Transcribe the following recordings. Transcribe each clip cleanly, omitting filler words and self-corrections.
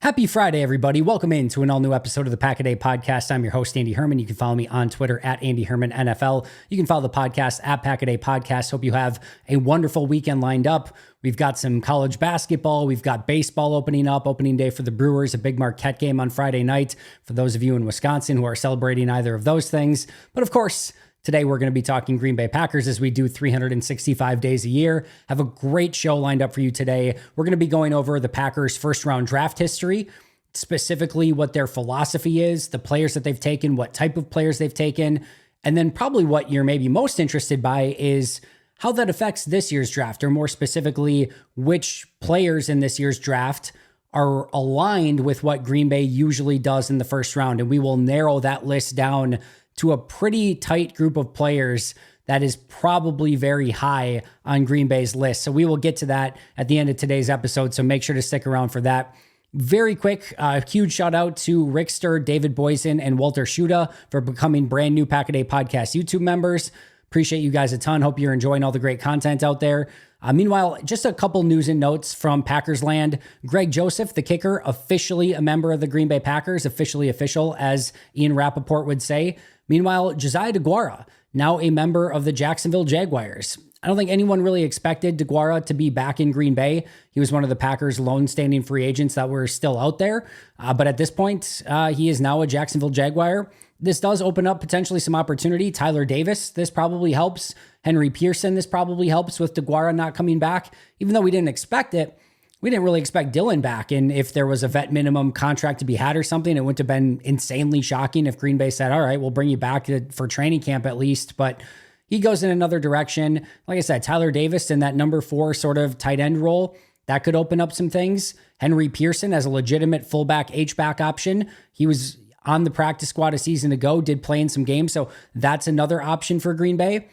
Happy Friday, everybody. Welcome in to an all-new episode of the Pack a Day podcast. I'm your host, Andy Herman. You can follow me on Twitter at Andy Herman NFL. You can follow the podcast at Pack a Day Podcast. Hope you have a wonderful weekend lined up. We've got some college basketball. We've got baseball opening up, opening day for the Brewers, a big Marquette game on Friday night for those of you in Wisconsin who are celebrating either of those things. But of course, today, we're going to be talking Green Bay Packers as we do 365 days a year. Have a great show lined up for you today. We're going to be going over the Packers' first-round draft history, specifically what their philosophy is, the players that they've taken, what type of players they've taken, and then probably what you're maybe most interested by is how that affects this year's draft, or more specifically, which players in this year's draft are aligned with what Green Bay usually does in the first round. And we will narrow that list down to a pretty tight group of players that is probably very high on Green Bay's list. So we will get to that at the end of today's episode, so make sure to stick around for that. Very quick, huge shout out to Rick Sturr, David Boyson, and Walter Schuda for becoming brand new Pack a Day Podcast YouTube members. Appreciate you guys a ton. Hope you're enjoying all the great content out there. Meanwhile, just a couple news and notes from Packers land. Greg Joseph, the kicker, officially a member of the Green Bay Packers, officially official, as Ian Rappaport would say. Meanwhile, Josiah DeGuara, now a member of the Jacksonville Jaguars. I don't think anyone really expected DeGuara to be back in Green Bay. He was one of the Packers' lone standing free agents that were still out there. But at this point, he is now a Jacksonville Jaguar. This does open up potentially some opportunity. Tyler Davis, this probably helps. Henry Pearson, this probably helps with DeGuara not coming back. Even though we didn't expect it, we didn't really expect Dillon back. And if there was a vet minimum contract to be had or something, it wouldn't have been insanely shocking if Green Bay said, all right, we'll bring you back for training camp at least. But he goes in another direction. Like I said, Tyler Davis in that number 4 sort of tight end role, that could open up some things. Henry Pearson as a legitimate fullback H-back option. He was on the practice squad a season ago, did play in some games. So that's another option for Green Bay.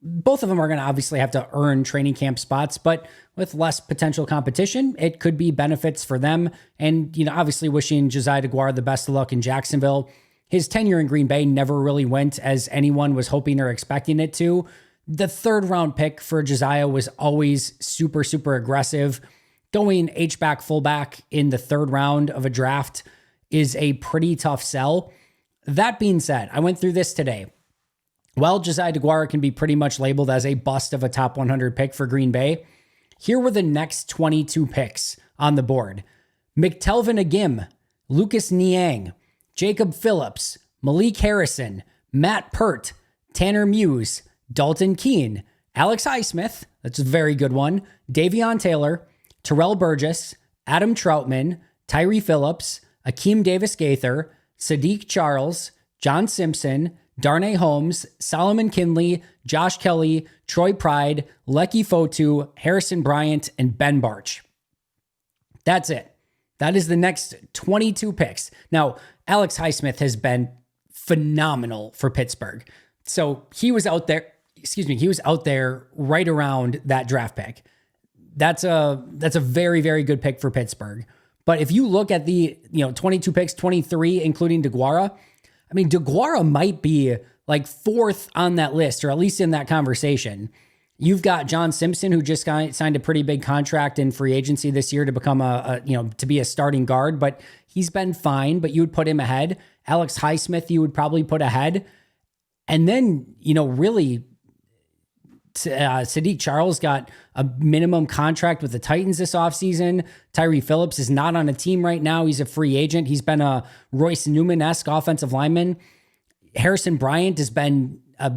Both of them are going to obviously have to earn training camp spots, but with less potential competition, it could be benefits for them. And, obviously wishing Josiah DeGuara the best of luck in Jacksonville. His tenure in Green Bay never really went as anyone was hoping or expecting it to. The 3rd round pick for Josiah was always super, super aggressive. Going H-back fullback in the 3rd round of a draft is a pretty tough sell. That being said, I went through this today. Well, Josiah DeGuara can be pretty much labeled as a bust of a top 100 pick for Green Bay. Here were the next 22 picks on the board. McTelvin Agim, Lucas Niang, Jacob Phillips, Malik Harrison, Matt Pert, Tanner Muse, Dalton Keene, Alex Highsmith, that's a very good one, Davion Taylor, Terrell Burgess, Adam Troutman, Tyree Phillips, Akeem Davis-Gaither, Sadiq Charles, John Simpson, Darnay Holmes, Solomon Kinley, Josh Kelly, Troy Pride, Lecky Fotu, Harrison Bryant, and Ben Barch. That's it. That is the next 22 picks. Now, Alex Highsmith has been phenomenal for Pittsburgh. So he was out there, he was out there right around that draft pick. That's a very, very good pick for Pittsburgh. But if you look at the 22 picks, 23, including DeGuara, I mean, DeGuara might be like 4th on that list, or at least in that conversation. You've got John Simpson, who just signed a pretty big contract in free agency this year to become to be a starting guard, but he's been fine, but you would put him ahead. Alex Highsmith, you would probably put ahead. And then, really, Sadiq Charles got a minimum contract with the Titans this offseason. Tyree Phillips is not on a team right now. He's a free agent. He's been a Royce Newman-esque offensive lineman. Harrison Bryant has been a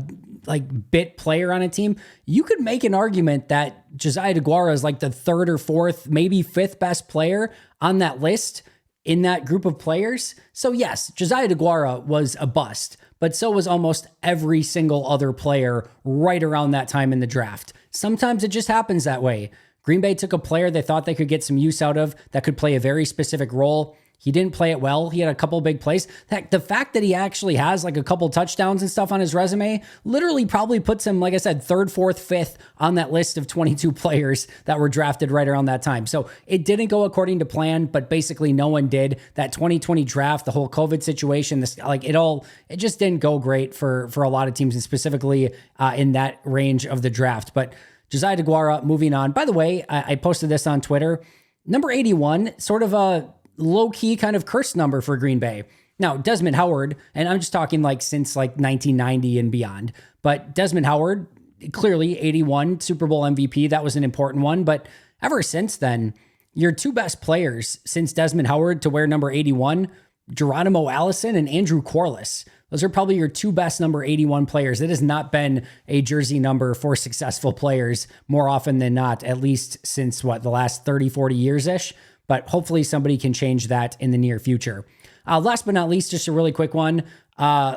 bit player on a team. You could make an argument that Josiah DeGuara is like the 3rd or 4th, maybe 5th best player on that list in that group of players. So yes, Josiah DeGuara was a bust, but so was almost every single other player right around that time in the draft. Sometimes it just happens that way. Green Bay took a player they thought they could get some use out of that could play a very specific role. He didn't play it well. He had a couple big plays. The fact that he actually has like a couple touchdowns and stuff on his resume literally probably puts him, like I said, 3rd, 4th, 5th on that list of 22 players that were drafted right around that time. So it didn't go according to plan, but basically no one did. That 2020 draft, the whole COVID situation, it just didn't go great for a lot of teams, and specifically in that range of the draft. But Josiah DeGuara, moving on. By the way, I posted this on Twitter. Number 81, sort of a low-key kind of curse number for Green Bay. Now, Desmond Howard, and I'm just talking like since like 1990 and beyond, but Desmond Howard, clearly 81 Super Bowl MVP, that was an important one. But ever since then, your two best players since Desmond Howard to wear number 81, Geronimo Allison and Andrew Corliss. Those are probably your two best number 81 players. It has not been a jersey number for successful players more often than not, at least since the last 30, 40 years-ish. But hopefully somebody can change that in the near future. Last but not least, just a really quick one.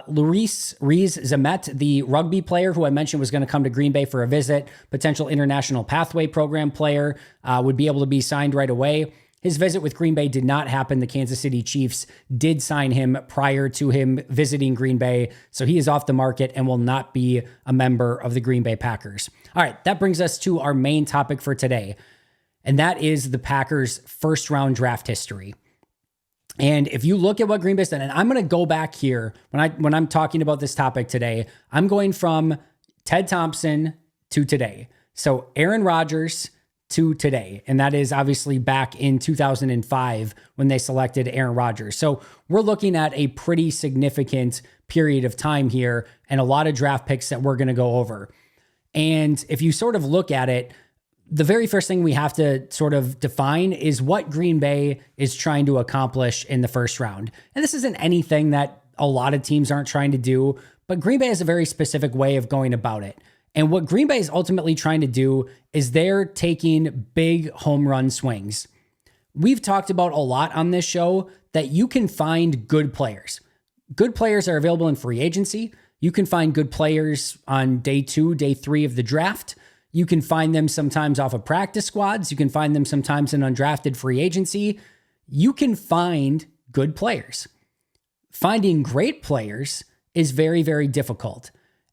Luis Riz-Zamet, the rugby player who I mentioned was going to come to Green Bay for a visit, potential international pathway program player, would be able to be signed right away. His visit with Green Bay did not happen. The Kansas City Chiefs did sign him prior to him visiting Green Bay, so he is off the market and will not be a member of the Green Bay Packers. All right, that brings us to our main topic for today, and that is the Packers' first-round draft history. And if you look at what Green Bay's done, and I'm going to go back here when I'm talking about this topic today, I'm going from Ted Thompson to today. So Aaron Rodgers to today. And that is obviously back in 2005 when they selected Aaron Rodgers. So we're looking at a pretty significant period of time here and a lot of draft picks that we're going to go over. And if you sort of look at it, the very first thing we have to sort of define is what Green Bay is trying to accomplish in the first round. And this isn't anything that a lot of teams aren't trying to do, but Green Bay has a very specific way of going about it. And what Green Bay is ultimately trying to do is they're taking big home run swings. We've talked about a lot on this show that you can find good players. Good players are available in free agency. You can find good players on day 2, day 3 of the draft. You can find them sometimes off of practice squads. You can find them sometimes in undrafted free agency. You can find good players. Finding great players is very, very difficult.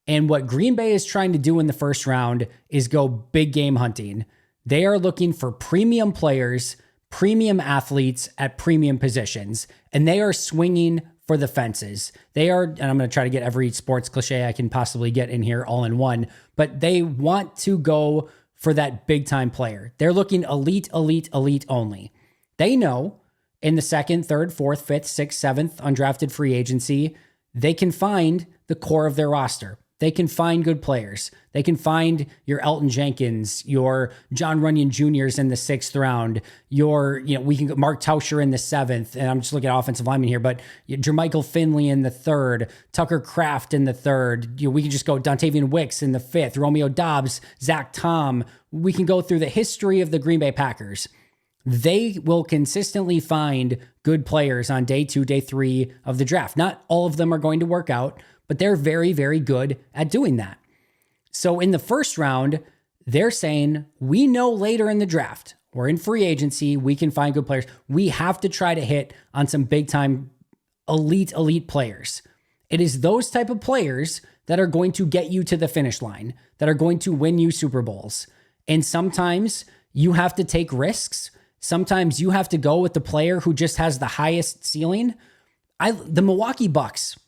And what Green Bay is trying to do in the first round is go big game hunting. They are looking for premium players, premium athletes at premium positions, and they are swinging for the fences. They are, and I'm going to try to get every sports cliche I can possibly get in here all in one, but they want to go for that big time player. They're looking elite, elite, elite only. They know in the 2nd, 3rd, 4th, 5th, 6th, 7th undrafted free agency, they can find the core of their roster. They can find good players. They can find your Elton Jenkins, your John Runyon Jr.'s in the 6th round, we can go Mark Tauscher in the 7th, and I'm just looking at offensive linemen here, but Jermichael Finley in the 3rd, Tucker Kraft in the 3rd. We can just go Dontavian Wicks in the 5th, Romeo Doubs, Zach Tom. We can go through the history of the Green Bay Packers. They will consistently find good players on day 2, day 3 of the draft. Not all of them are going to work out, but they're very, very good at doing that. So in the first round, they're saying, we know later in the draft or in free agency, we can find good players. We have to try to hit on some big time elite players. It is those type of players that are going to get you to the finish line, that are going to win you Super Bowls. And sometimes you have to take risks. Sometimes you have to go with the player who just has the highest ceiling. The Milwaukee Bucks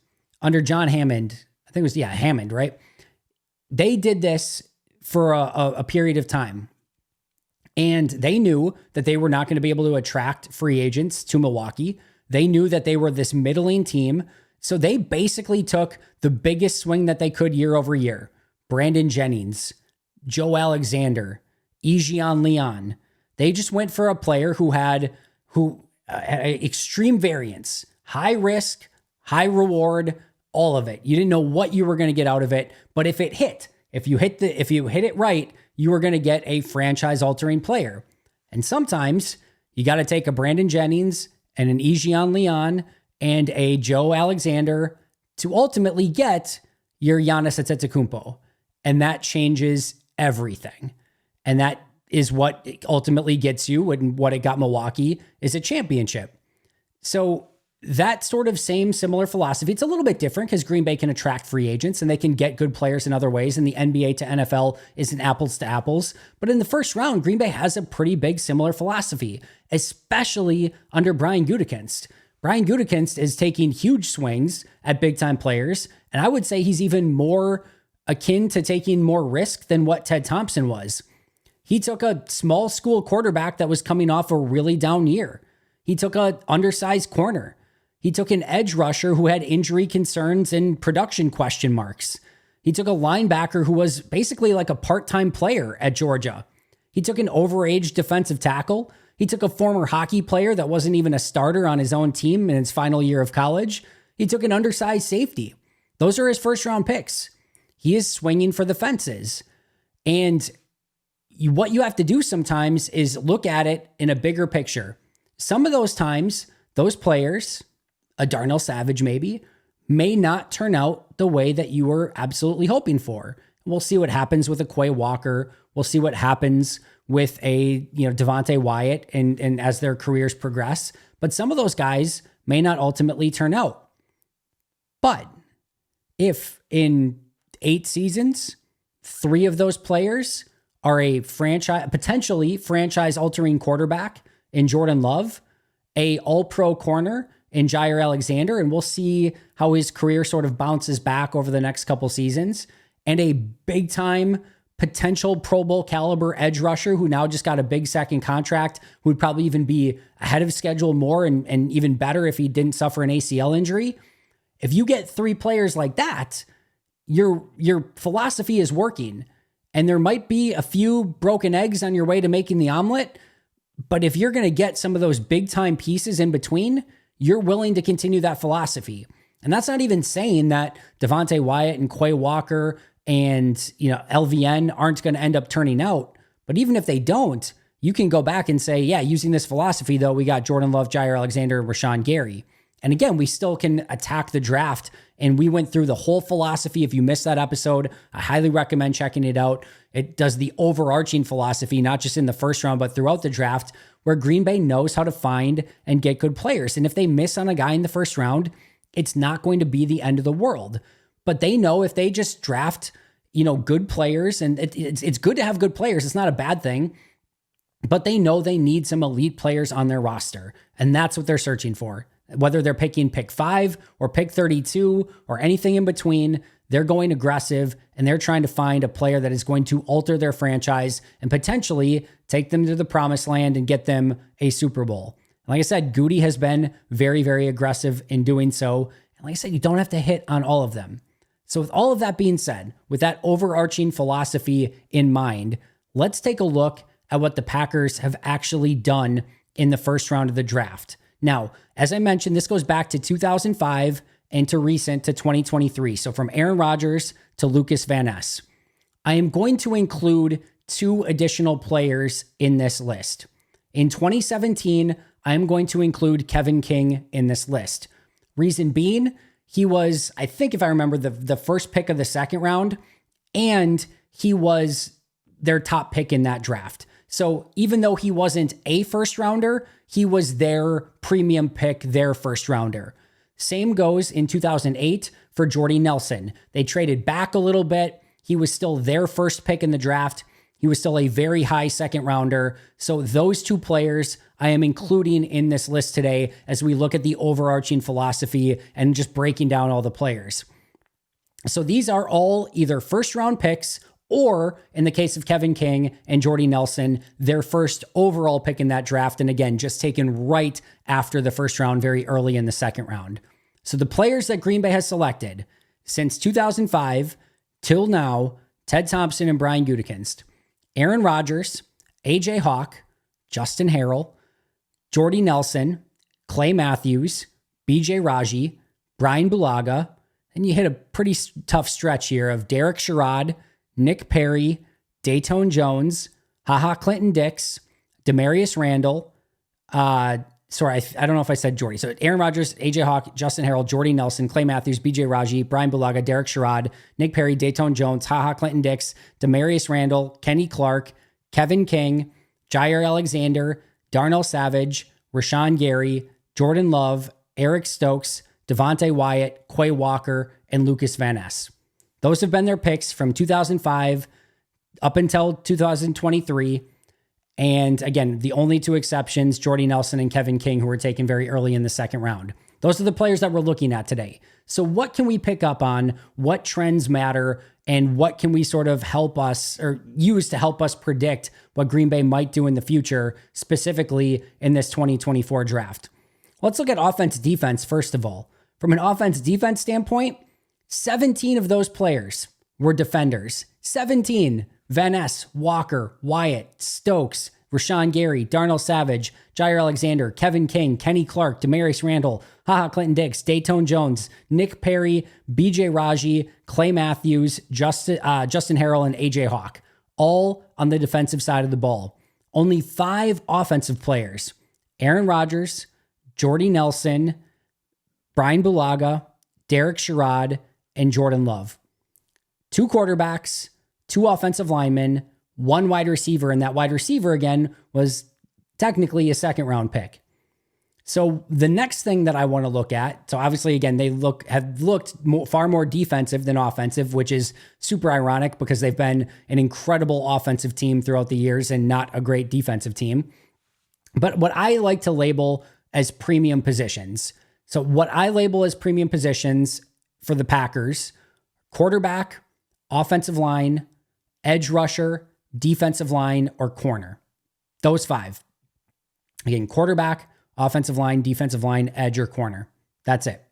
under John Hammond, I think it was, Hammond, right? They did this for a period of time. And they knew that they were not going to be able to attract free agents to Milwaukee. They knew that they were this middling team. So they basically took the biggest swing that they could year over year. Brandon Jennings, Joe Alexander, Ejian Leon. They just went for a player who had extreme variance, high risk, high reward, all of it. You didn't know what you were going to get out of it, but if you hit it right, you were going to get a franchise-altering player. And sometimes you got to take a Brandon Jennings and an Ejian Leon and a Joe Alexander to ultimately get your Giannis Antetokounmpo, and that changes everything. And that is what ultimately gets you, and what it got Milwaukee is a championship. So that sort of similar philosophy, it's a little bit different because Green Bay can attract free agents and they can get good players in other ways. And the NBA to NFL isn't apples to apples. But in the first round, Green Bay has a pretty big similar philosophy, especially under Brian Guteskunst. Brian Guteskunst is taking huge swings at big time players. And I would say he's even more akin to taking more risk than what Ted Thompson was. He took a small school quarterback that was coming off a really down year. He took an undersized corner. He took an edge rusher who had injury concerns and production question marks. He took a linebacker who was basically like a part-time player at Georgia. He took an overage defensive tackle. He took a former hockey player that wasn't even a starter on his own team in his final year of college. He took an undersized safety. Those are his first-round picks. He is swinging for the fences. And what you have to do sometimes is look at it in a bigger picture. Some of those times, those players, a Darnell Savage maybe, may not turn out the way that you were absolutely hoping for. We'll see what happens with a Quay Walker. We'll see what happens with a Devontae Wyatt and as their careers progress. But some of those guys may not ultimately turn out. But if in 8 seasons, 3 of those players are a potentially franchise-altering quarterback in Jordan Love, a all-pro corner in Jair Alexander, and we'll see how his career sort of bounces back over the next couple seasons, and a big-time potential Pro Bowl caliber edge rusher who now just got a big second contract, who would probably even be ahead of schedule more and even better if he didn't suffer an ACL injury. If you get 3 players like that, your philosophy is working. And there might be a few broken eggs on your way to making the omelet, but if you're going to get some of those big time pieces in between, you're willing to continue that philosophy. And that's not even saying that Devontae Wyatt and Quay Walker and LVN aren't going to end up turning out. But even if they don't, you can go back and say, yeah, using this philosophy, though, we got Jordan Love, Jair Alexander, and Rashawn Gary. And again, we still can attack the draft. And we went through the whole philosophy. If you missed that episode, I highly recommend checking it out. It does the overarching philosophy, not just in the first round, but throughout the draft, where Green Bay knows how to find and get good players. And if they miss on a guy in the first round, it's not going to be the end of the world. But they know if they just draft, good players, and it's good to have good players. It's not a bad thing. But they know they need some elite players on their roster. And that's what they're searching for. Whether they're picking pick 5 or pick 32 or anything in between, they're going aggressive and they're trying to find a player that is going to alter their franchise and potentially take them to the promised land and get them a Super Bowl. Like I said, Goody has been very, very aggressive in doing so. And like I said, you don't have to hit on all of them. So with all of that being said, with that overarching philosophy in mind, let's take a look at what the Packers have actually done in the first round of the draft. Now, as I mentioned, this goes back to 2005 and to recent to 2023. So from Aaron Rodgers to Lucas Van Ness. I am going to include 2 additional players in this list. In 2017, I am going to include Kevin King in this list. Reason being, he was, I think if I remember, the first pick of the second round, and he was their top pick in that draft. So even though he wasn't a first rounder, he was their premium pick, their first rounder. Same goes in 2008 for Jordy Nelson. They traded back a little bit. He was still their first pick in the draft. He was still a very high second rounder. So those 2 players I am including in this list today as we look at the overarching philosophy and just breaking down all the players. So these are all either first round picks or in the case of Kevin King and Jordy Nelson, their first overall pick in that draft. And again, just taken right after the first round, very early in the second round. So the players that Green Bay has selected since 2005 till now, Ted Thompson and Brian Guteskunst, Aaron Rodgers, AJ Hawk, Justin Harrell, Jordy Nelson, Clay Matthews, BJ Raji, Brian Bulaga, and you hit a pretty tough stretch here of Derek Sherrod, Nick Perry, Dayton Jones, Clinton Dix, Demarius Randall. I don't know if I said Jordy. So Aaron Rodgers, AJ Hawk, Justin Harrell, Jordy Nelson, Clay Matthews, BJ Raji, Brian Bulaga, Derek Sherrod, Nick Perry, Dayton Jones, Clinton Dix, Demarius Randall, Kenny Clark, Kevin King, Jair Alexander, Darnell Savage, Rashawn Gary, Jordan Love, Eric Stokes, Devontae Wyatt, Quay Walker, and Lucas Van Ness. Those have been their picks from 2005 up until 2023. And again, the only 2 exceptions, Jordy Nelson and Kevin King, who were taken very early in the second round. Those are the players that we're looking at today. So what can we pick up on? What trends matter? and what can we sort of help us or use to help us predict what Green Bay might do in the future, specifically in this 2024 draft. Let's look at offense defense first of all. From an offense defense standpoint, 17 of those players were defenders. 17. Van Ness, Walker, Wyatt, Stokes, Rashawn Gary, Darnell Savage, Jair Alexander, Kevin King, Kenny Clark, Demarius Randall, Clinton Dix, Dayton Jones, Nick Perry, BJ Raji, Clay Matthews, Justin Harrell, and AJ Hawk, all on the defensive side of the ball. Only 5 offensive players, Aaron Rodgers, Jordy Nelson, Brian Bulaga, Derek Sherrod, and Jordan Love. 2 quarterbacks, 2 offensive linemen, 1 wide receiver, and that wide receiver, again, was technically a second-round pick. So the next thing that I want to look at, so obviously, again, they have looked far more defensive than offensive, which is super ironic because they've been an incredible offensive team throughout the years and not a great defensive team. But what I like to label as premium positions. So what I label as premium positions for the Packers: quarterback, offensive line, edge rusher, defensive line, or corner. Those 5. Again, quarterback, offensive line, defensive line, edge, or corner. That's it.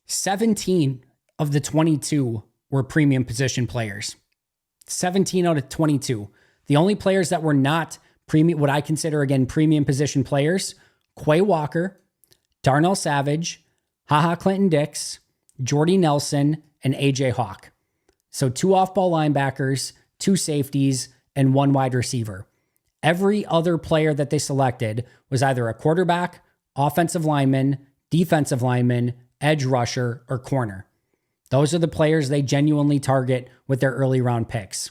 17 of the 22 were premium position players. 17 out of 22. The only players that were not premium, what I consider, again, premium position players: Quay Walker, Darnell Savage, Clinton Dix, Jordy Nelson, and AJ Hawk. So 2 off-ball linebackers, 2 safeties, and 1 wide receiver. Every other player that they selected was either a quarterback, offensive lineman, defensive lineman, edge rusher, or corner. Those are the players they genuinely target with their early round picks.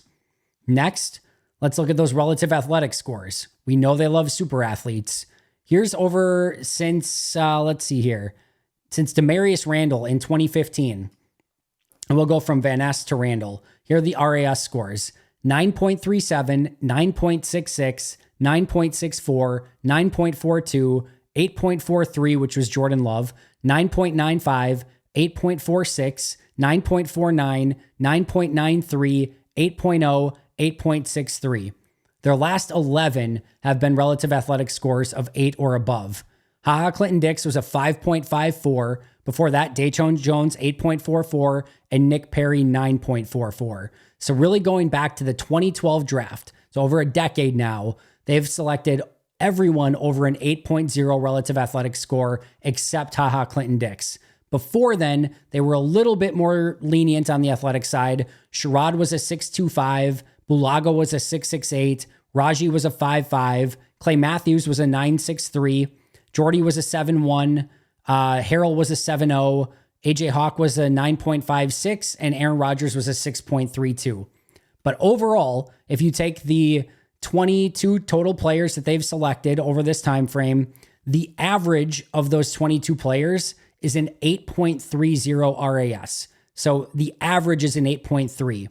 Next, let's look at those relative athletic scores. We know they love super athletes. Here's over since, let's see here, since Demarius Randall in 2015. And we'll go from Van Ness to Randall. Here are the RAS scores: 9.37, 9.66, 9.64, 9.42, 8.43, which was Jordan Love, 9.95, 8.46, 9.49, 9.93, 8.0, 8.63. Their last 11 have been relative athletic scores of 8 or above. Clinton Dix was a 5.54. Before that, Dayton Jones, 8.44, and Nick Perry, 9.44. So really going back to the 2012 draft, so over a decade now, they've selected everyone over an 8.0 relative athletic score except Clinton Dix. Before then, they were a little bit more lenient on the athletic side. Sherrod was a 6.25, Bulaga was a 6.68, Raji was a 5.5, Clay Matthews was a 9.63, Jordy was a 7.1, Harrell was a 7.0, AJ Hawk was a 9.56, and Aaron Rodgers was a 6.32. But overall, if you take the 22 total players that they've selected over this time frame, the average of those 22 players is an 8.30 RAS. So the average is an 8.3.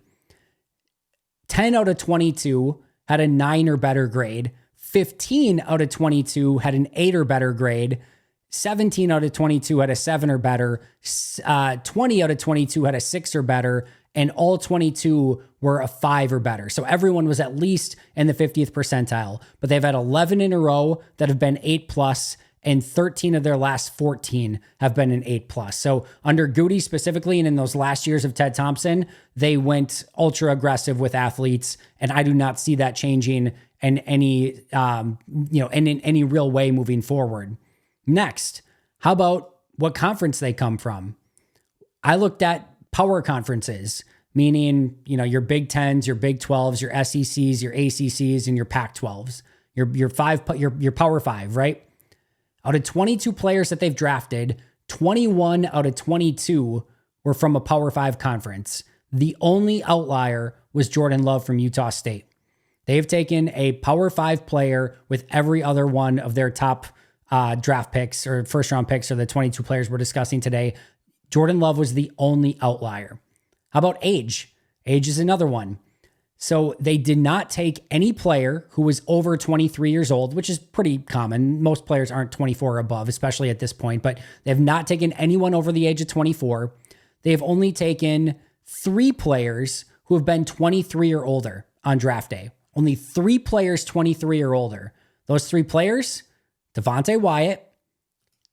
10 out of 22 had a 9 or better grade. 15 out of 22 had an 8 or better grade. 17 out of 22 had a 7 or better. 20 out of 22 had a 6 or better. And all 22 were a 5 or better. So everyone was at least in the 50th percentile. But they've had 11 in a row that have been 8+, and 13 of their last 14 have been an 8+. So under Goody specifically, and in those last years of Ted Thompson, they went ultra aggressive with athletes, and I do not see that changing in any, in any real way moving forward. Next, how about what conference they come from? I looked at power conferences, meaning, your Big 10s, your Big 12s, your SECs, your ACCs, and your Pac-12s, your Power 5, right? Out of 22 players that they've drafted, 21 out of 22 were from a Power 5 conference. The only outlier was Jordan Love from Utah State. They've taken a Power 5 player with every other one of their top draft picks or first round picks, or the 22 players we're discussing today. Jordan Love was the only outlier. How about age? Age is another one. So they did not take any player who was over 23 years old, which is pretty common. Most players aren't 24 or above, especially at this point, but they have not taken anyone over the age of 24. They have only taken 3 players who have been 23 or older on draft day. Only 3 players 23 or older. Those 3 players, Devontae Wyatt,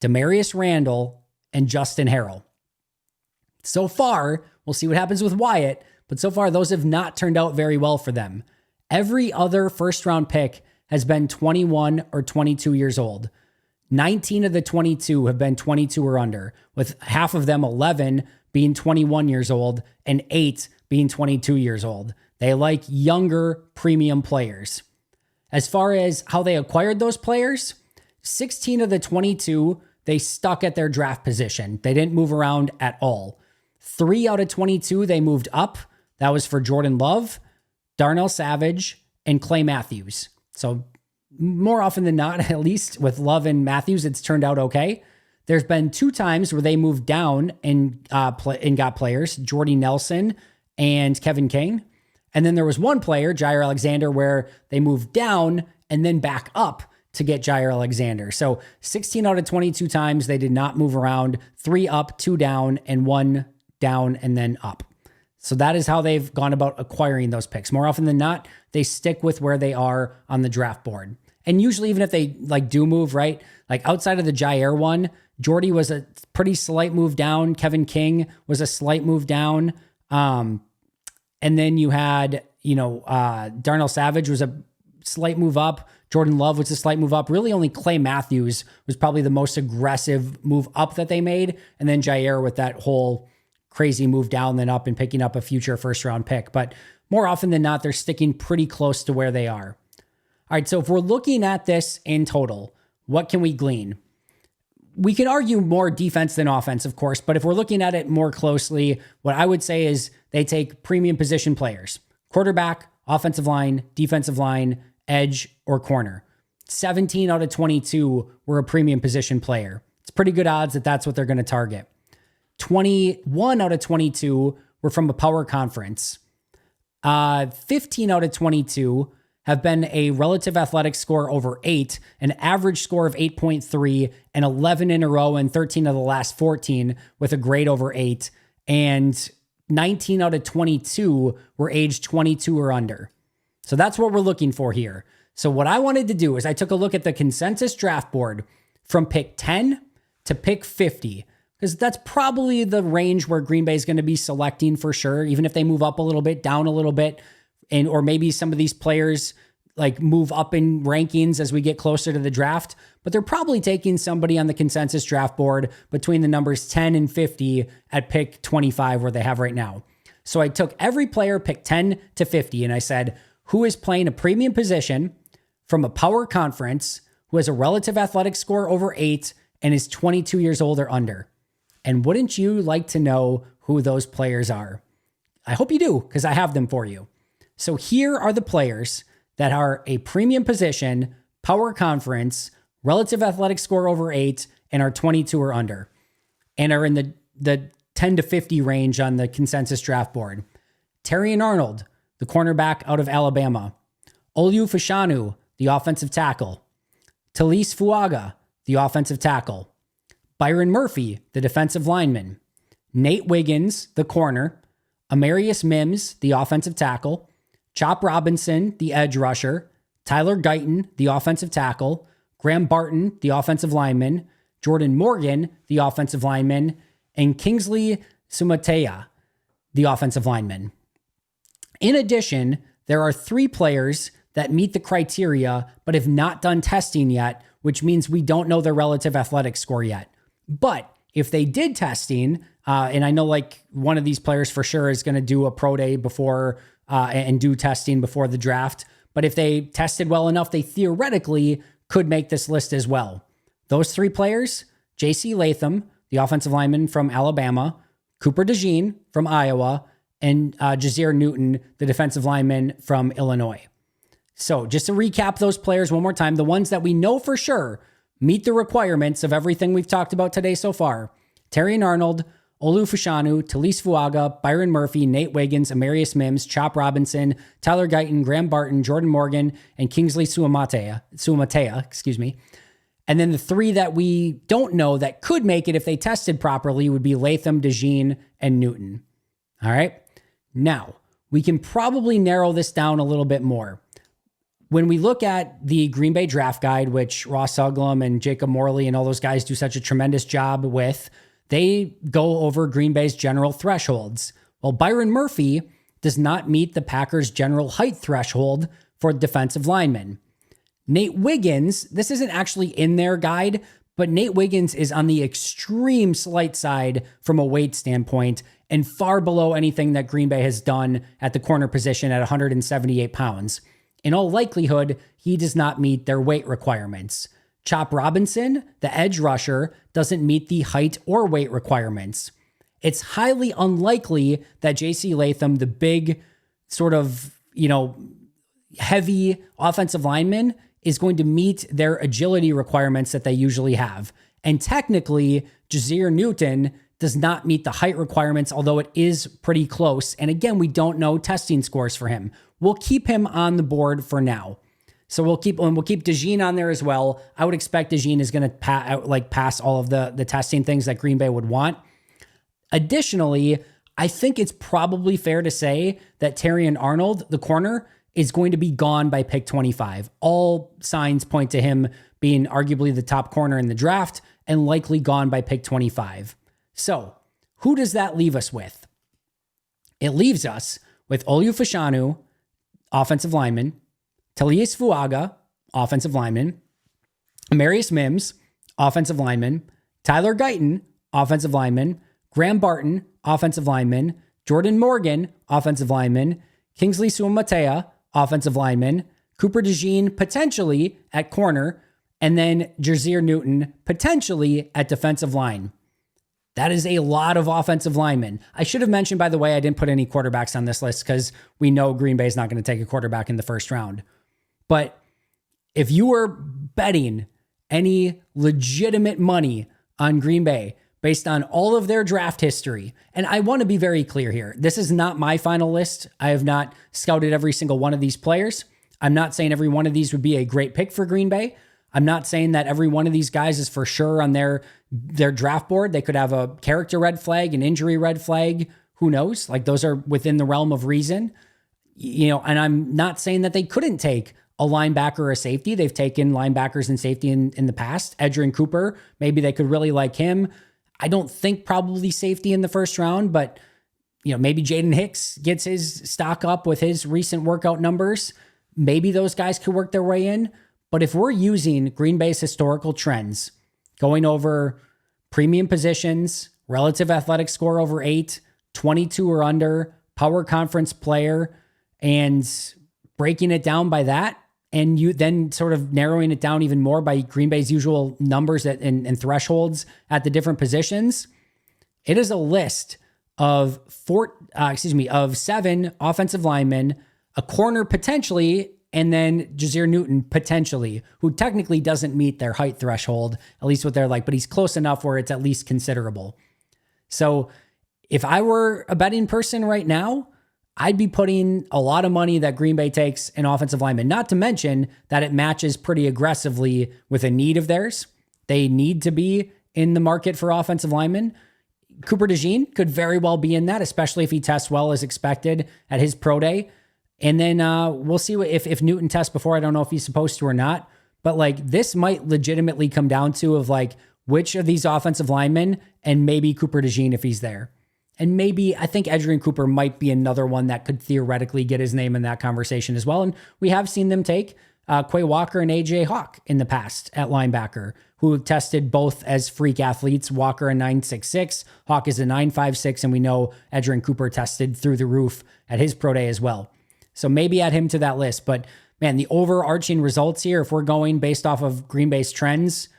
Demarius Randall, and Justin Harrell. So far, we'll see what happens with Wyatt, but so far those have not turned out very well for them. Every other first-round pick has been 21 or 22 years old. 19 of the 22 have been 22 or under, with half of them, 11, being 21 years old and 8 being 22 years old. They like younger premium players. As far as how they acquired those players, 16 of the 22, they stuck at their draft position. They didn't move around at all. 3 out of 22, they moved up. That was for Jordan Love, Darnell Savage, and Clay Matthews. So more often than not, at least with Love and Matthews, it's turned out okay. There's been 2 times where they moved down and got players, Jordy Nelson and Kevin King. And then there was 1 player, Jair Alexander, where they moved down and then back up to get Jair Alexander. So 16 out of 22 times they did not move around, 3 up, 2 down, and 1 down and then up. So that is how they've gone about acquiring those picks. More often than not, they stick with where they are on the draft board. And usually even if they do move, right? Like outside of the Jair one, Jordy was a pretty slight move down. Kevin King was a slight move down. And then you had, Darnell Savage was a slight move up. Jordan Love was a slight move up. Really only Clay Matthews was probably the most aggressive move up that they made. And then Jair with that whole crazy move down then up and picking up a future first round pick. But more often than not, they're sticking pretty close to where they are. All right, so if we're looking at this in total, what can we glean? We can argue more defense than offense, of course, but if we're looking at it more closely, what I would say is they take premium position players: quarterback, offensive line, defensive line, edge, or corner. 17 out of 22 were a premium position player. It's pretty good odds that that's what they're going to target. 21 out of 22 were from a power conference. 15 out of 22 have been a relative athletic score over 8, an average score of 8.3, and 11 in a row and 13 of the last 14 with a grade over 8. And 19 out of 22 were aged 22 or under. So that's what we're looking for here. So what I wanted to do is I took a look at the consensus draft board from pick 10 to pick 50, because that's probably the range where Green Bay is going to be selecting for sure, even if they move up a little bit, down a little bit, and or maybe some of these players move up in rankings as we get closer to the draft. But they're probably taking somebody on the consensus draft board between the numbers 10 and 50 at pick 25 where they have right now. So I took every player pick 10 to 50 and I said, who is playing a premium position from a power conference, who has a relative athletic score over 8 and is 22 years old or under? And wouldn't you like to know who those players are? I hope you do, because I have them for you. So here are the players that are a premium position, power conference, relative athletic score over 8, and are 22 or under, and are in the 10 to 50 range on the consensus draft board. Terrion Arnold, the cornerback out of Alabama. Olu Fashanu, the offensive tackle. Talise Fuaga, the offensive tackle. Byron Murphy, the defensive lineman. Nate Wiggins, the corner. Amarius Mims, the offensive tackle. Chop Robinson, the edge rusher. Tyler Guyton, the offensive tackle. Graham Barton, the offensive lineman. Jordan Morgan, the offensive lineman. And Kingsley Sumatea, the offensive lineman. In addition, there are 3 players that meet the criteria but have not done testing yet, which means we don't know their relative athletic score yet. But if they did testing, and I know one of these players for sure is going to do a pro day before and do testing before the draft. But if they tested well enough, they theoretically could make this list as well. Those 3 players: J.C. Latham, the offensive lineman from Alabama, Cooper DeJean from Iowa, and Jazir Newton, the defensive lineman from Illinois. So just to recap those players one more time, the ones that we know for sure meet the requirements of everything we've talked about today so far: Terrion Arnold, Olu Fashanu, Talise Fuaga, Byron Murphy, Nate Wiggins, Amarius Mims, Chop Robinson, Tyler Guyton, Graham Barton, Jordan Morgan, and Kingsley Sumatea, And then the 3 that we don't know that could make it if they tested properly would be Latham, DeJean, and Newton. All right. Now, we can probably narrow this down a little bit more. When we look at the Green Bay draft guide, which Ross Uglum and Jacob Morley and all those guys do such a tremendous job with, they go over Green Bay's general thresholds. Well, Byron Murphy does not meet the Packers' general height threshold for defensive linemen. Nate Wiggins, this isn't actually in their guide, but Nate Wiggins is on the extreme slight side from a weight standpoint and far below anything that Green Bay has done at the corner position at 178 pounds. In all likelihood, he does not meet their weight requirements. Chop Robinson, the edge rusher, doesn't meet the height or weight requirements. It's highly unlikely that J.C. Latham, the big sort of, heavy offensive lineman, is going to meet their agility requirements that they usually have. And technically, Jazeer Newton does not meet the height requirements, although it is pretty close. And again, we don't know testing scores for him. We'll keep him on the board for now. So we'll keep DeJean on there as well. I would expect DeJean is going to pass all of the testing things that Green Bay would want. Additionally, I think it's probably fair to say that Terrion Arnold, the corner, is going to be gone by pick 25. All signs point to him being arguably the top corner in the draft and likely gone by pick 25. So who does that leave us with? It leaves us with Olu Fashanu, offensive lineman, Talius Fuaga, offensive lineman, Amarius Mims, offensive lineman, Tyler Guyton, offensive lineman, Graham Barton, offensive lineman, Jordan Morgan, offensive lineman, Kingsley Suamatea, offensive lineman, Cooper DeJean potentially at corner, and then Jazeer Newton potentially at defensive line. That is a lot of offensive linemen. I should have mentioned, by the way, I didn't put any quarterbacks on this list because we know Green Bay is not going to take a quarterback in the first round. But if you were betting any legitimate money on Green Bay based on all of their draft history, and I want to be very clear here, this is not my final list. I have not scouted every single one of these players. I'm not saying every one of these would be a great pick for Green Bay. I'm not saying that every one of these guys is for sure on their draft board. They could have a character red flag, an injury red flag. Who knows? Like, those are within the realm of reason. And I'm not saying that they couldn't take a linebacker or a safety. They've taken linebackers and safety in the past. Edgerrin Cooper, maybe they could really like him. I don't think probably safety in the first round, but maybe Jaden Hicks gets his stock up with his recent workout numbers. Maybe those guys could work their way in. But if we're using Green Bay's historical trends, going over premium positions, relative athletic score over 8, 22 or under, power conference player, and breaking it down by that, and you then sort of narrowing it down even more by Green Bay's usual numbers and thresholds at the different positions, it is a list of 7 offensive linemen, a corner potentially, and then Jazeer Newton potentially, who technically doesn't meet their height threshold, at least what they're like, but he's close enough where it's at least considerable. So if I were a betting person right now, I'd be putting a lot of money that Green Bay takes an offensive lineman, not to mention that it matches pretty aggressively with a need of theirs. They need to be in the market for offensive linemen. Cooper DeJean could very well be in that, especially if he tests well as expected at his pro day. And then we'll see if Newton tests before. I don't know if he's supposed to or not. But this might legitimately come down to which of these offensive linemen, and maybe Cooper DeJean if he's there. And maybe I think Edgerrin Cooper might be another one that could theoretically get his name in that conversation as well. And we have seen them take Quay Walker and AJ Hawk in the past at linebacker, who tested both as freak athletes. Walker a 9.66, Hawk is a 9.56, and we know Edgerrin Cooper tested through the roof at his pro day as well. So maybe add him to that list. But man, the overarching results here, if we're going based off of Green Bay's trends,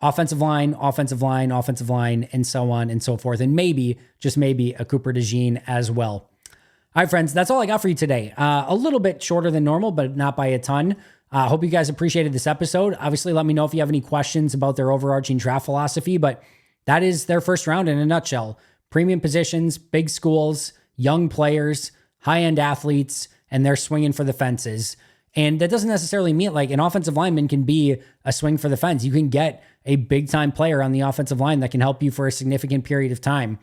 offensive line, and so on and so forth. And maybe, just maybe, a Cooper DeJean as well. All right, friends, that's all I got for you today. A little bit shorter than normal, but not by a ton. I hope you guys appreciated this episode. Obviously, let me know if you have any questions about their overarching draft philosophy, but that is their first round in a nutshell. Premium positions, big schools, young players, high-end athletes, and they're swinging for the fences. And that doesn't necessarily mean an offensive lineman can be a swing for the fence. You can get a big-time player on the offensive line that can help you for a significant period of time.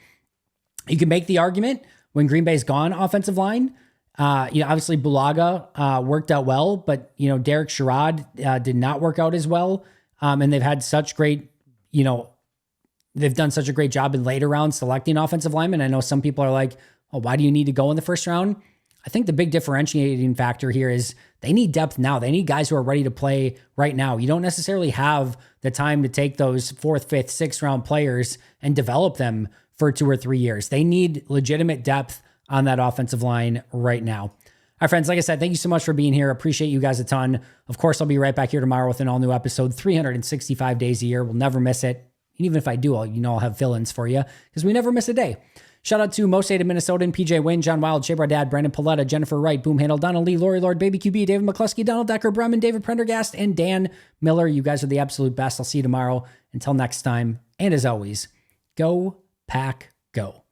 You can make the argument when Green Bay's gone offensive line. Obviously Bulaga worked out well, but Derek Sherrod did not work out as well. And they've had such great, they've done such a great job in later rounds selecting offensive linemen. I know some people are like, oh, why do you need to go in the first round? I think the big differentiating factor here is they need depth now. They need guys who are ready to play right now. You don't necessarily have the time to take those 4th, 5th, 6th round players and develop them for 2 or 3 years. They need legitimate depth on that offensive line right now. All right, friends, like I said, thank you so much for being here. Appreciate you guys a ton. Of course, I'll be right back here tomorrow with an all new episode, 365 days a year. We'll never miss it. And even if I do, I'll have fill-ins for you because we never miss a day. Shout out to Most Hated Minnesotan, PJ Wynn, John Wild, Shea Dad, Brandon Paletta, Jennifer Wright, Boom Handle, Donald Lee, Lori Lord, Baby QB, David McCluskey, Donald Decker, Bremen, David Prendergast, and Dan Miller. You guys are the absolute best. I'll see you tomorrow. Until next time. And as always, go Pack Go.